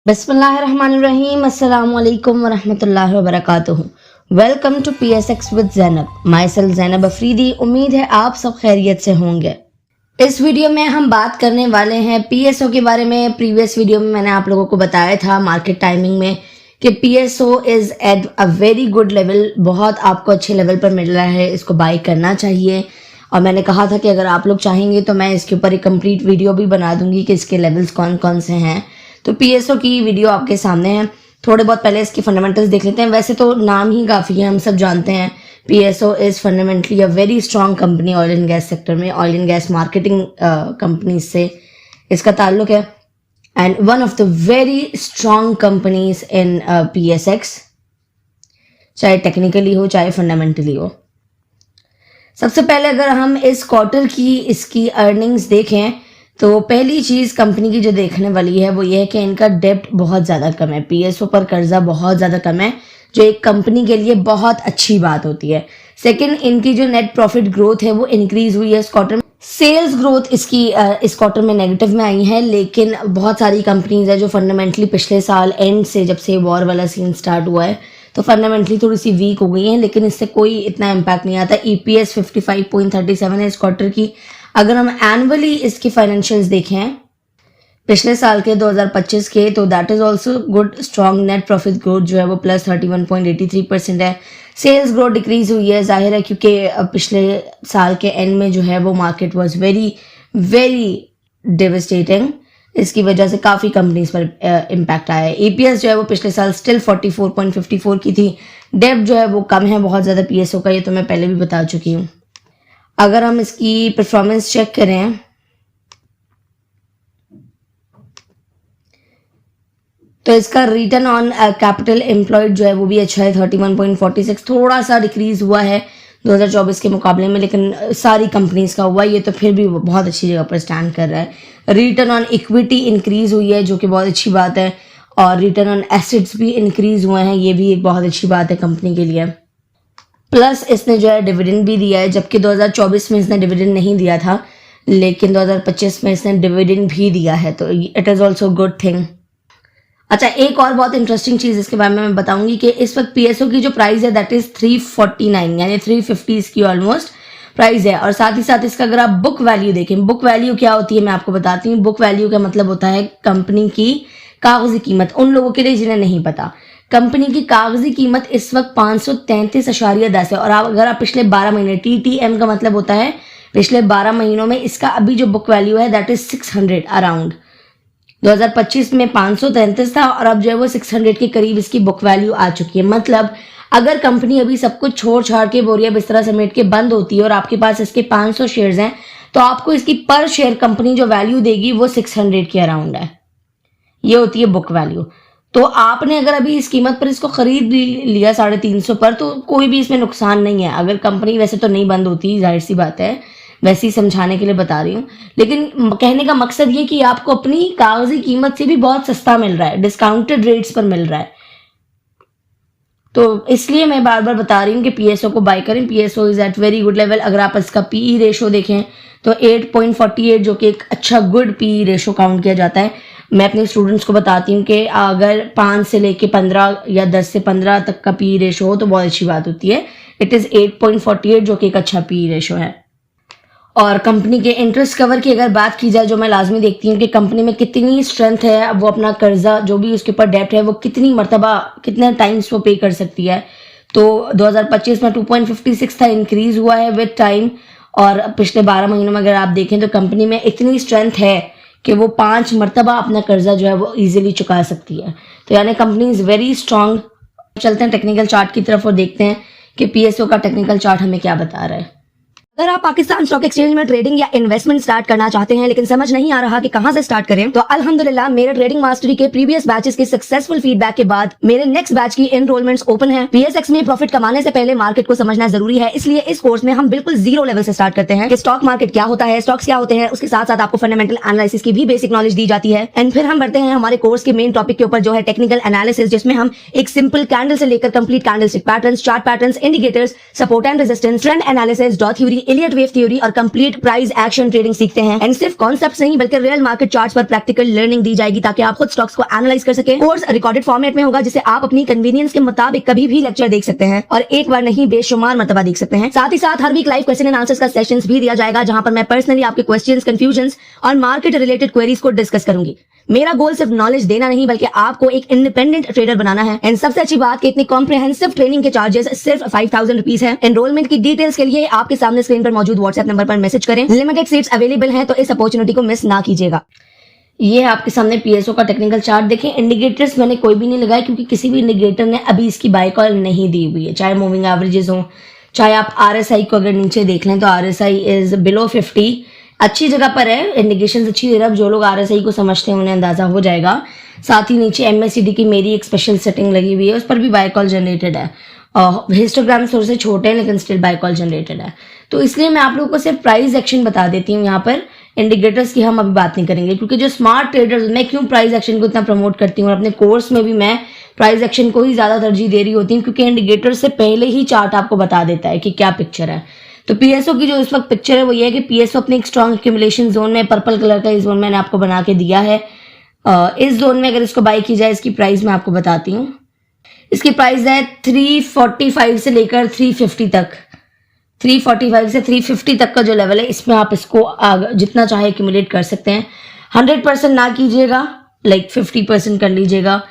बिस्मिल्लाहिर्रहमानिर्रहीम अस्सलामु अलैकुम वरहमतुल्लाहि वबरकातुहू। Welcome to PSX with Zainab. Myself Zainab Afridi. उम्मीद है आप सब खैरियत से होंगे। इस वीडियो में हम बात करने वाले हैं PSO के बारे में। प्रीवियस वीडियो में मैंने आप लोगों को बताया था मार्केट टाइमिंग में कि PSO is at a very good level, बहुत आपको अच्छे लेवल पर मिल रहा है, इसको बाई करना चाहिए। और मैंने कहा था कि अगर आप लोग चाहेंगे तो मैं इसके ऊपर एक कंप्लीट वीडियो भी बना दूंगी कि इसके लेवल्स कौन कौन से हैं। तो PSO की वीडियो आपके सामने है। थोड़े बहुत पहले इसके फंडामेंटल्स देख लेते हैं। वैसे तो नाम ही काफ़ी है, हम सब जानते हैं PSO is fundamentally a very strong company oil and gas sector में, oil and gas marketing companies से इसका ताल्लुक है and one of the very strong companies in PSX, चाहे टेक्निकली हो चाहे फंडामेंटली हो। सबसे पहले अगर हम इस क्वार्टर की इसकी अर्निंग्स देखें तो पहली चीज़ कंपनी की जो देखने वाली है वो ये है कि इनका डेब्ट बहुत ज़्यादा कम है। PSO पर कर्जा बहुत ज़्यादा कम है, जो एक कंपनी के लिए बहुत अच्छी बात होती है। सेकंड, इनकी जो नेट प्रॉफिट ग्रोथ है वो इंक्रीज हुई है इस क्वार्टर में। सेल्स ग्रोथ इसकी इस क्वार्टर में नेगेटिव में आई है, लेकिन बहुत सारी कंपनीज है जो फंडामेंटली पिछले साल एंड से, जब से वॉर वाला सीन स्टार्ट हुआ है, तो फंडामेंटली थोड़ी सी वीक हो गई हैं, लेकिन इससे कोई इतना इम्पैक्ट नहीं आता। EPS 55.37 है इस क्वार्टर की। अगर हम एनुअली इसकी फाइनेंशियल्स देखें पिछले साल के 2025 के, तो that is also good. Strong net profit growth जो है वो प्लस 31.83% है। सेल्स ग्रोथ डिक्रीज हुई है, जाहिर है क्योंकि पिछले साल के एंड में जो है वो market was very very devastating. इसकी वजह से काफ़ी कंपनीज पर इम्पैक्ट आया है। EPS जो है वो पिछले साल स्टिल 44.54 की थी। डेब्ट जो है वो कम है बहुत ज़्यादा PSO का, ये तो मैं पहले भी बता चुकी हूँ। अगर हम इसकी परफॉर्मेंस चेक करें तो इसका रिटर्न ऑन कैपिटल एम्प्लॉयड जो है वो भी अच्छा है, 31.46। थोड़ा सा डिक्रीज हुआ है 2024 के मुकाबले में, लेकिन सारी कंपनीज का हुआ, ये तो फिर भी बहुत अच्छी जगह पर स्टैंड कर रहा है। रिटर्न ऑन इक्विटी इंक्रीज हुई है जो कि बहुत अच्छी बात है, और रिटर्न ऑन एसेट्स भी इंक्रीज हुए हैं, ये भी एक बहुत अच्छी बात है कंपनी के लिए। प्लस इसने जो है डिविडेंड भी दिया है, जबकि 2024 में इसने डिविडेंड नहीं दिया था, लेकिन 2025 में इसने डिविडेंड भी दिया है, तो it is also good thing. अच्छा, एक और बहुत इंटरेस्टिंग चीज़ इसके बारे में मैं बताऊंगी कि इस वक्त PSO की जो प्राइस है दैट इज़ 349, यानी 350 की ऑलमोस्ट प्राइस है। और साथ ही साथ इसका अगर आप बुक वैल्यू देखें, बुक वैल्यू क्या होती है मैं आपको बताती हूँ। बुक वैल्यू का मतलब होता है कंपनी की कागजी कीमत। उन लोगों के लिए जिन्हें नहीं पता, कंपनी की कागजी कीमत इस वक्त 533.10 है। और अगर आप पिछले 12 महीने, TTM का मतलब होता है पिछले 12 महीनों में, इसका अभी जो बुक वैल्यू है दैट इज 600 अराउंड। 2025 में 533 था और अब जो है वो 600 के करीब इसकी बुक वैल्यू आ चुकी है। मतलब अगर कंपनी अभी सब कुछ छोड़ छाड़ के बोरिया बिस्तरा समेट के बंद होती है और आपके पास इसके 500 शेयर्स हैं, तो आपको इसकी पर शेयर कंपनी जो वैल्यू देगी वो 600 के अराउंड है। ये होती है बुक वैल्यू। तो आपने अगर अभी इस कीमत पर इसको खरीद लिया 350 पर, तो कोई भी इसमें नुकसान नहीं है। अगर कंपनी वैसे तो नहीं बंद होती, जाहिर सी बात है, वैसे ही समझाने के लिए बता रही हूँ, लेकिन कहने का मकसद ये कि आपको अपनी कागजी कीमत से भी बहुत सस्ता मिल रहा है, डिस्काउंटेड रेट्स पर मिल रहा है। तो इसलिए मैं बार बार बता रही हूँ कि PSO को बाय करें। PSO is at very good level. अगर आप इसका PE रेशो देखें तो 8.48, जो कि एक अच्छा गुड PE रेशो काउंट किया जाता है। मैं अपने स्टूडेंट्स को बताती हूँ कि अगर 5 से लेके 15 या 10 से 15 तक का PE रेशो हो तो बहुत अच्छी बात होती है। इट इज़ 8.48, जो कि एक अच्छा PE रेशो है। और कंपनी के इंटरेस्ट कवर की अगर बात की जाए, जो मैं लाजमी देखती हूँ कि कंपनी में कितनी स्ट्रेंथ है, वो अपना कर्जा जो भी उसके ऊपर डेब्ट है वो कितनी मरतबा, कितने टाइम्स वो पे कर सकती है। तो 2025 में 2.56 था, इंक्रीज हुआ है विद टाइम। और पिछले 12 महीनों में अगर आप देखें तो कंपनी में इतनी स्ट्रेंथ है कि वो 5 मरतबा अपना कर्जा जो है वो ईजिली चुका सकती है। तो यानी कंपनी इज़ वेरी स्ट्रांग। चलते हैं टेक्निकल चार्ट की तरफ और देखते हैं कि PSO का टेक्निकल चार्ट हमें क्या बता रहा है। अगर आप पाकिस्तान स्टॉक एक्सचेंज में ट्रेडिंग या इन्वेस्टमेंट स्टार्ट करना चाहते हैं लेकिन समझ नहीं आ रहा कि कहां से स्टार्ट करें, तो अल्हम्दुलिल्लाह मेरे ट्रेडिंग मास्टरी के प्रीवियस बैचेस के सक्सेसफुल फीडबैक के बाद मेरे नेक्स्ट बैच की एनरोलमेंट्स ओपन है। PSX में प्रॉफिट कमाने से पहले मार्केट को समझना जरूरी है, इसलिए इस कोर्स में हम बिल्कुल जीरो लेवल से स्टार्ट करते हैं कि स्टॉक मार्केट क्या होता है, स्टॉक्स क्या होते हैं, उसके साथ साथ आपको फंडामेंटल एनालिसिस की भी बेसिक नॉलेज दी जाती है। एंड फिर हम बढ़ते हैं हमारे कोर्स के मेन टॉपिक के ऊपर, जो है टेक्निकल एनालिसिस, जिसमें हम एक सिंपल कैंडल से लेकर complete candlestick patterns, chart patterns, indicators, support and resistance, trend analysis, dot theory, Elliot wave theory और कंप्लीट प्राइस एक्शन ट्रेडिंग सीखते हैं। एंड सिर्फ कॉन्सेप्ट्स नहीं बल्कि रियल मार्केट चार्ट्स पर प्रैक्टिकल लर्निंग दी जाएगी ताकि आप खुद स्टॉक्स को एनालाइज कर सके। कोर्स रिकॉर्डेड फॉर्मेट में होगा जिसे आप अपनी कन्वीनियंस के मुताबिक कभी भी लेक्चर देख सकते हैं और एक बार नहीं बेशुमार मर्तबा देख सकते हैं। साथ ही साथ हर week live question and answers का सेशंस भी दिया जाएगा जहां पर मैं पर्सनली आपके क्वेश्चंस, कंफ्यूजन्स और मार्केट रिलेटेड क्वेरीज को डिस्कस करूंगी। मेरा गोल सिर्फ नॉलेज देना नहीं बल्कि आपको एक इंडिपेंडेंट ट्रेडर बनाना है। एंड सबसे अच्छी बात कि इतनी कॉम्प्रिहेंसिव ट्रेनिंग के चार्जेस सिर्फ 5000 रुपीज है। एनरोलमेंट की डिटेल्स के लिए आपके सामने स्क्रीन पर मौजूद व्हाट्सएप नंबर पर मैसेज करें। लिमिटेड सीट्स अवेलेबल हैं तो इस अपॉर्चुनिटी को मिस ना कीजिएगा। ये है आपके सामने पीएसओ का टेक्निकल चार्ट। देखें, इंडिकेटर्स मैंने कोई भी नहीं लगाया क्योंकि किसी भी इंडिकेटर ने अभी इसकी बाय कॉल नहीं दी हुई है, चाहे मूविंग एवरेजेस हो, चाहे आप आरएसआई को अगर नीचे देख लें तो आरएसआई इज बिलो 50, अच्छी जगह पर है, इंडिकेशंस अच्छी दे रहा है। जो लोग आरएसआई को समझते हैं उन्हें अंदाजा हो जाएगा। साथ ही नीचे एमएससीडी की मेरी एक स्पेशल सेटिंग लगी हुई है, उस पर भी बाय कॉल जनरेटेड है। हिस्टोग्राम थोड़े से छोटे हैं लेकिन स्टिल बाय कॉल जनरेटेड है। तो इसलिए मैं आप लोगों को सिर्फ प्राइस एक्शन बता देती हूँ। यहाँ पर इंडिकेटर्स की हम अभी बात नहीं करेंगे क्योंकि जो स्मार्ट ट्रेडर्स, मैं क्यों प्राइस एक्शन को इतना प्रमोट करती हूँ और अपने कोर्स में भी मैं प्राइस एक्शन को ही ज्यादा तरजीह दे रही होती हूँ क्योंकि इंडिकेटर से पहले ही चार्ट आपको बता देता है कि क्या पिक्चर है। तो पीएसओ की जो इस वक्त पिक्चर है वो ये है कि पीएसओ अपने एक स्ट्रॉन्ग एक्यूमुलेशन जोन में, पर्पल कलर का इस जोन मैंने आपको बना के दिया है। इस जोन में अगर इसको बाय की जाए, इसकी प्राइस मैं आपको बताती हूँ। इसकी प्राइस है 345 से लेकर 350 तक, 345 से 350 तक का जो लेवल है इसमें आप इसको जितना चाहे एक्यूमुलेट कर सकते हैं। 100% ना कीजिएगा, लाइक 50% कर लीजिएगा।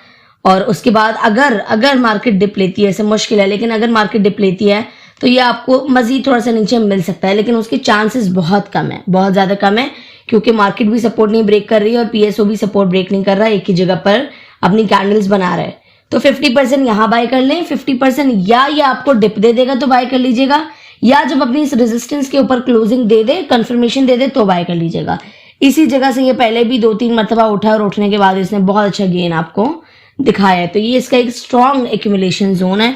और उसके बाद अगर मार्केट डिप लेती है, ऐसे मुश्किल है लेकिन अगर मार्केट डिप लेती है तो ये आपको मजीद थोड़ा सा नीचे मिल सकता है, लेकिन उसके चांसेस बहुत कम है, बहुत ज्यादा कम है क्योंकि मार्केट भी सपोर्ट नहीं ब्रेक कर रही है और पीएसओ भी सपोर्ट ब्रेक नहीं कर रहा है, एक ही जगह पर अपनी कैंडल्स बना रहा है। तो 50% यहाँ बाय कर लें, 50% या ये आपको डिप दे देगा तो बाय कर लीजिएगा, या जब अपनी इस रेजिस्टेंस के ऊपर क्लोजिंग दे दे, कंफर्मेशन दे दे तो बाय कर लीजिएगा। इसी जगह से ये पहले भी 2-3 मरतबा उठा और उठने के बाद इसने बहुत अच्छा गेन आपको दिखाया है। तो ये इसका एक स्ट्रॉन्ग एक्यूमुलेशन जोन है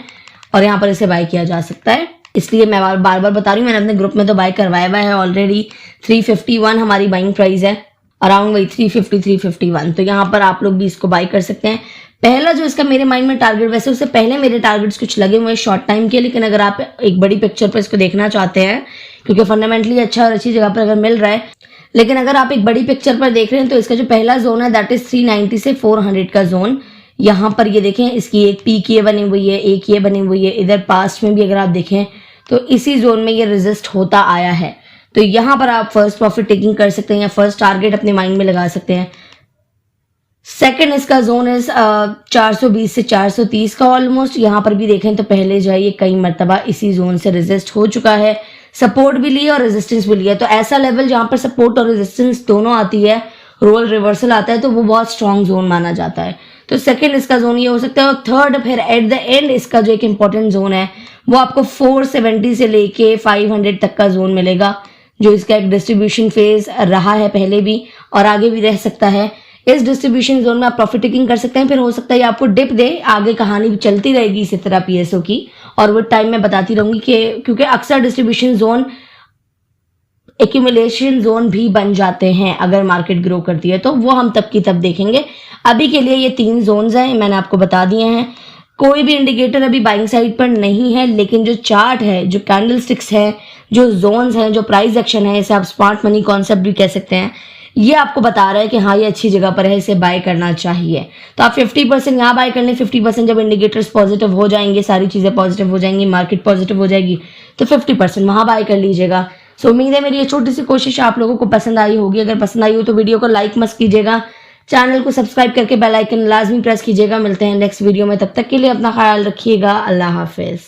और यहाँ पर इसे बाय किया जा सकता है। इसलिए मैं बार बार बता रही हूँ, मैंने अपने ग्रुप में तो बाय करवाया हुआ है ऑलरेडी। 351 हमारी बाइंग प्राइस है, अराउंड वही 351। तो यहाँ पर आप लोग भी इसको बाय कर सकते हैं। पहला जो इसका मेरे माइंड में टारगेट, वैसे उससे पहले मेरे टारगेट्स कुछ लगे हुए शॉर्ट टाइम के, लेकिन अगर आप एक बड़ी पिक्चर पर इसको देखना चाहते हैं क्योंकि फंडामेंटली अच्छा और अच्छी जगह पर अगर मिल रहा है, लेकिन अगर आप एक बड़ी पिक्चर पर देख रहे हैं तो इसका जो पहला जोन है दैट इज 390 से 400 का जोन। यहाँ पर ये देखें, इसकी एक पीक ये बनी हुई है, एक ये बनी हुई है। इधर पास्ट में भी अगर आप देखें तो इसी जोन में ये रेजिस्ट होता आया है। तो यहाँ पर आप फर्स्ट प्रॉफिट टेकिंग कर सकते हैं या फर्स्ट टारगेट अपने माइंड में लगा सकते हैं। सेकंड इसका जोन है 420 से 430 का ऑलमोस्ट। यहाँ पर भी देखें तो पहले जो है ये कई मरतबा इसी जोन से रेजिस्ट हो चुका है, सपोर्ट भी लिया और रेजिस्टेंस भी लिया। तो ऐसा लेवल जहाँ पर सपोर्ट और रेजिस्टेंस दोनों आती है, रोल रिवर्सल आता है, तो वो बहुत स्ट्रॉन्ग जोन माना जाता है। तो सेकंड इसका जोन ये हो सकता है। और थर्ड फिर एट द एंड इसका जो एक इंपॉर्टेंट जोन है वो आपको 470 से लेके 500 तक का जोन मिलेगा, जो इसका एक डिस्ट्रीब्यूशन फेज रहा है पहले भी और आगे भी रह सकता है। इस डिस्ट्रीब्यूशन जोन में आप प्रॉफिट टेकिंग कर सकते हैं। फिर हो सकता है आपको डिप दे, आगे कहानी चलती रहेगी इसी तरह पीएसओ की, और वो टाइम में बताती रहूंगी कि क्योंकि अक्सर डिस्ट्रीब्यूशन जोन एक्यूमुलेशन जोन भी बन जाते हैं अगर मार्केट ग्रो करती है, तो वो हम तब की तब देखेंगे। अभी के लिए ये 3 जोन्स हैं, मैंने आपको बता दिए हैं। कोई भी इंडिकेटर अभी बाइंग साइड पर नहीं है, लेकिन जो चार्ट है, जो कैंडल स्टिक्स है, जो जोन्स हैं, जो प्राइस एक्शन है, इसे आप स्मार्ट मनी कॉन्सेप्ट भी कह सकते हैं, ये आपको बता रहा है कि हाँ ये अच्छी जगह पर है, इसे बाय करना चाहिए। तो आप 50% यहाँ बाय कर लें। 50% जब इंडिकेटर्स पॉजिटिव हो जाएंगे, सारी चीजें पॉजिटिव हो जाएंगी, मार्केट पॉजिटिव हो जाएगी, तो 50% वहां बाय कर लीजिएगा। सो उम्मीद है मेरी ये छोटी सी कोशिश आप लोगों को पसंद आई होगी। अगर पसंद आई हो तो वीडियो को लाइक मत कीजिएगा, चैनल को सब्सक्राइब करके बेल आइकन लाजमी प्रेस कीजिएगा। मिलते हैं नेक्स्ट वीडियो में, तब तक के लिए अपना ख्याल रखिएगा। अल्लाह हाफिज।